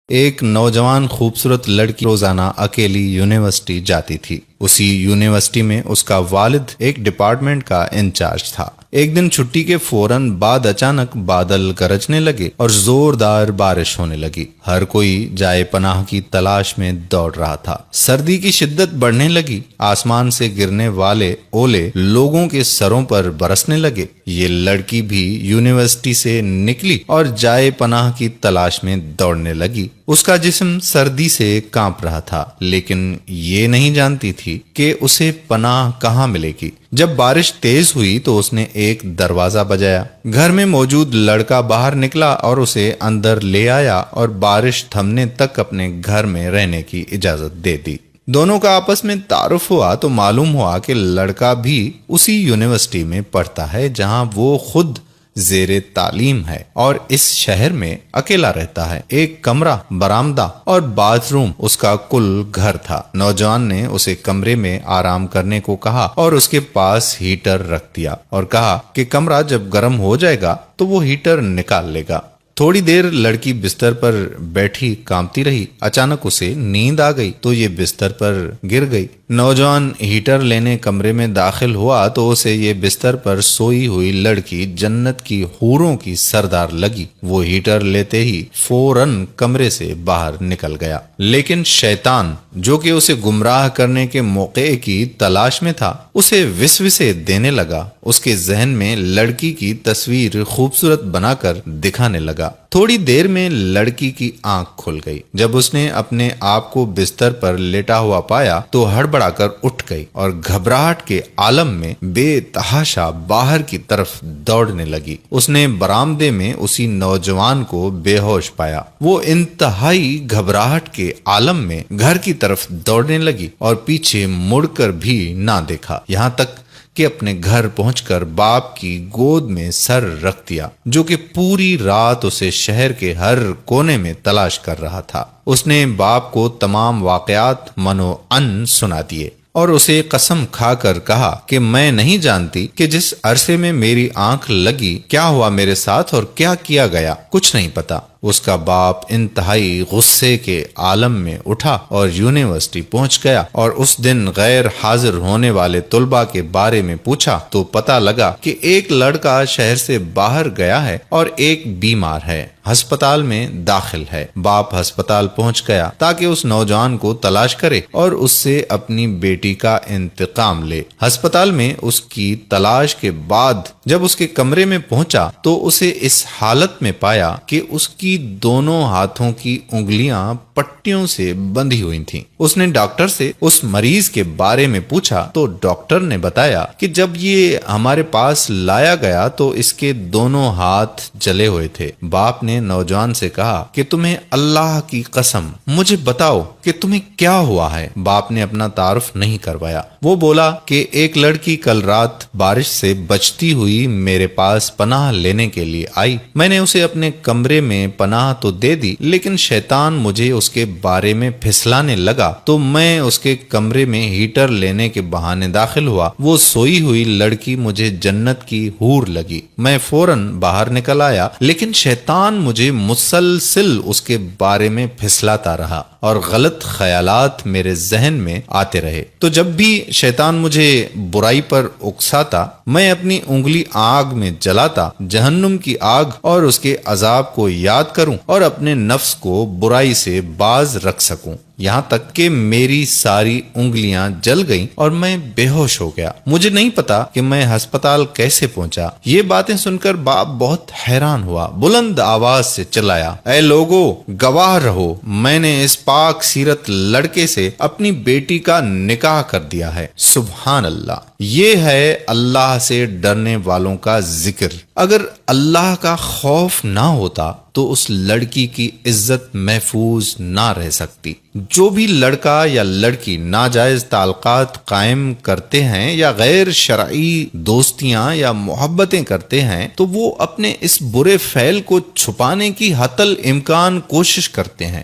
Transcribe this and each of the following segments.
ایک نوجوان خوبصورت لڑکی روزانہ اکیلی یونیورسٹی جاتی تھی۔ اسی یونیورسٹی میں اس کا والد ایک ڈپارٹمنٹ کا انچارج تھا۔ ایک دن چھٹی کے فوراً بعد اچانک بادل گرجنے لگے اور زوردار بارش ہونے لگی۔ ہر کوئی جائے پناہ کی تلاش میں دوڑ رہا تھا۔ سردی کی شدت بڑھنے لگی۔ آسمان سے گرنے والے اولے لوگوں کے سروں پر برسنے لگے۔ یہ لڑکی بھی یونیورسٹی سے نکلی اور جائے پناہ کی تلاش میں دوڑنے لگی۔ اس کا جسم سردی سے کانپ رہا تھا، لیکن یہ نہیں جانتی تھی کہ اسے پناہ کہاں ملے گی۔ جب بارش تیز ہوئی تو اس نے ایک دروازہ بجایا۔ گھر میں موجود لڑکا باہر نکلا اور اسے اندر لے آیا اور بارش تھمنے تک اپنے گھر میں رہنے کی اجازت دے دی۔ دونوں کا آپس میں تعارف ہوا تو معلوم ہوا کہ لڑکا بھی اسی یونیورسٹی میں پڑھتا ہے جہاں وہ خود زیر تعلیم ہے اور اس شہر میں اکیلا رہتا ہے۔ ایک کمرہ، برآمدہ اور باتھ روم اس کا کل گھر تھا۔ نوجوان نے اسے کمرے میں آرام کرنے کو کہا اور اس کے پاس ہیٹر رکھ دیا اور کہا کہ کمرہ جب گرم ہو جائے گا تو وہ ہیٹر نکال لے گا۔ تھوڑی دیر لڑکی بستر پر بیٹھی کانپتی رہی۔ اچانک اسے نیند آ گئی تو یہ بستر پر گر گئی۔ نوجوان ہیٹر لینے کمرے میں داخل ہوا تو اسے یہ بستر پر سوئی ہوئی لڑکی جنت کی حوروں کی سردار لگی۔ وہ ہیٹر لیتے ہی فوراً کمرے سے باہر نکل گیا، لیکن شیطان جو کہ اسے گمراہ کرنے کے موقع کی تلاش میں تھا اسے وسوسے دینے لگا۔ اس کے ذہن میں لڑکی کی تصویر خوبصورت بنا کر دکھانے لگا۔ تھوڑی دیر میں لڑکی کی آنکھ کھل گئی۔ جب اس نے اپنے آپ کو بستر پر لیٹا ہوا پایا تو ہڑبڑا کر اٹھ گئی اور گھبراہٹ کے عالم میں بے تحاشا باہر کی طرف دوڑنے لگی۔ اس نے برآمدے میں اسی نوجوان کو بے ہوش پایا۔ وہ انتہائی گھبراہٹ کے عالم میں گھر کی طرف دوڑنے لگی اور پیچھے مڑ کر بھی نہ دیکھا، یہاں تک کہ اپنے گھر پہنچ کر باپ کی گود میں سر رکھ دیا، جو کہ پوری رات اسے شہر کے ہر کونے میں تلاش کر رہا تھا۔ اس نے باپ کو تمام واقعات منو ان سنا دیے اور اسے قسم کھا کر کہا کہ میں نہیں جانتی کہ جس عرصے میں میری آنکھ لگی کیا ہوا میرے ساتھ اور کیا کیا گیا، کچھ نہیں پتا۔ اس کا باپ انتہائی غصے کے عالم میں اٹھا اور یونیورسٹی پہنچ گیا اور اس دن غیر حاضر ہونے والے طلباء کے بارے میں پوچھا تو پتا لگا کہ ایک لڑکا شہر سے باہر گیا ہے اور ایک بیمار ہے، ہسپتال میں داخل ہے۔ باپ ہسپتال پہنچ گیا تاکہ اس نوجوان کو تلاش کرے اور اس سے اپنی بیٹی کا انتقام لے۔ ہسپتال میں اس کی تلاش کے بعد جب اس کے کمرے میں پہنچا تو اسے اس حالت میں پایا کہ اس کی دونوں ہاتھوں کی انگلیاں پٹیوں سے بندھی ہوئی تھیں۔ اس نے ڈاکٹر سے اس مریض کے بارے میں پوچھا تو ڈاکٹر نے بتایا کہ جب یہ ہمارے پاس لایا گیا تو اس کے دونوں ہاتھ جلے ہوئے تھے۔ باپ نے نوجوان سے کہا کہ تمہیں اللہ کی قسم مجھے بتاؤ کہ تمہیں کیا ہوا ہے۔ باپ نے اپنا تعارف نہیں کروایا۔ وہ بولا کہ ایک لڑکی کل رات بارش سے بچتی ہوئی میرے پاس پناہ لینے کے لیے آئی۔ میں نے اسے اپنے کمرے میں پناہ تو دے دی، لیکن شیطان مجھے اس کے بارے میں پھسلانے لگا تو میں اس کے کمرے میں ہیٹر لینے کے بہانے داخل ہوا۔ وہ سوئی ہوئی لڑکی مجھے جنت کی حور لگی۔ میں فوراً باہر نکل آیا، لیکن شیطان مجھے مسلسل اس کے بارے میں پھسلاتا رہا اور غلط خیالات میرے ذہن میں آتے رہے۔ تو جب بھی شیطان مجھے برائی پر اکساتا میں اپنی انگلی آگ میں جلاتا، جہنم کی آگ اور اس کے عذاب کو یاد کروں اور اپنے نفس کو برائی سے باز رکھ سکوں، یہاں تک کہ میری ساری انگلیاں جل گئیں اور میں بے ہوش ہو گیا۔ مجھے نہیں پتا کہ میں ہسپتال کیسے پہنچا۔ یہ باتیں سن کر باپ بہت حیران ہوا، بلند آواز سے چلایا، اے لوگو، گواہ رہو، میں نے اس پاک سیرت لڑکے سے اپنی بیٹی کا نکاح کر دیا ہے۔ سبحان اللہ، یہ ہے اللہ سے ڈرنے والوں کا ذکر۔ اگر اللہ کا خوف نہ ہوتا تو اس لڑکی کی عزت محفوظ نہ رہ سکتی۔ جو بھی لڑکا یا لڑکی ناجائز تعلقات قائم کرتے ہیں یا غیر شرعی دوستیاں یا محبتیں کرتے ہیں تو وہ اپنے اس برے فعل کو چھپانے کی حتی الامکان کوشش کرتے ہیں۔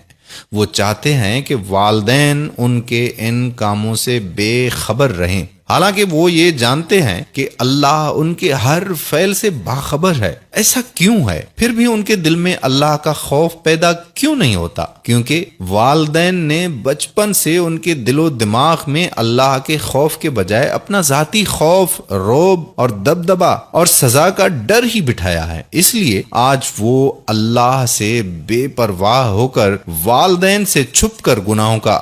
وہ چاہتے ہیں کہ والدین ان کے ان کاموں سے بے خبر رہیں۔ حالانکہ وہ یہ جانتے ہیں کہ اللہ ان کے ہر فعل سے باخبر ہے۔ ایسا کیوں ہے؟ پھر بھی ان کے دل میں اللہ کا خوف پیدا کیوں نہیں ہوتا؟ کیونکہ والدین نے بچپن سے ان کے دل و دماغ میں اللہ کے خوف کے بجائے اپنا ذاتی خوف، رعب اور دبدبا اور سزا کا ڈر ہی بٹھایا ہے۔ اس لیے آج وہ اللہ سے بے پرواہ ہو کر والدین سے چھپ کر گناہوں کا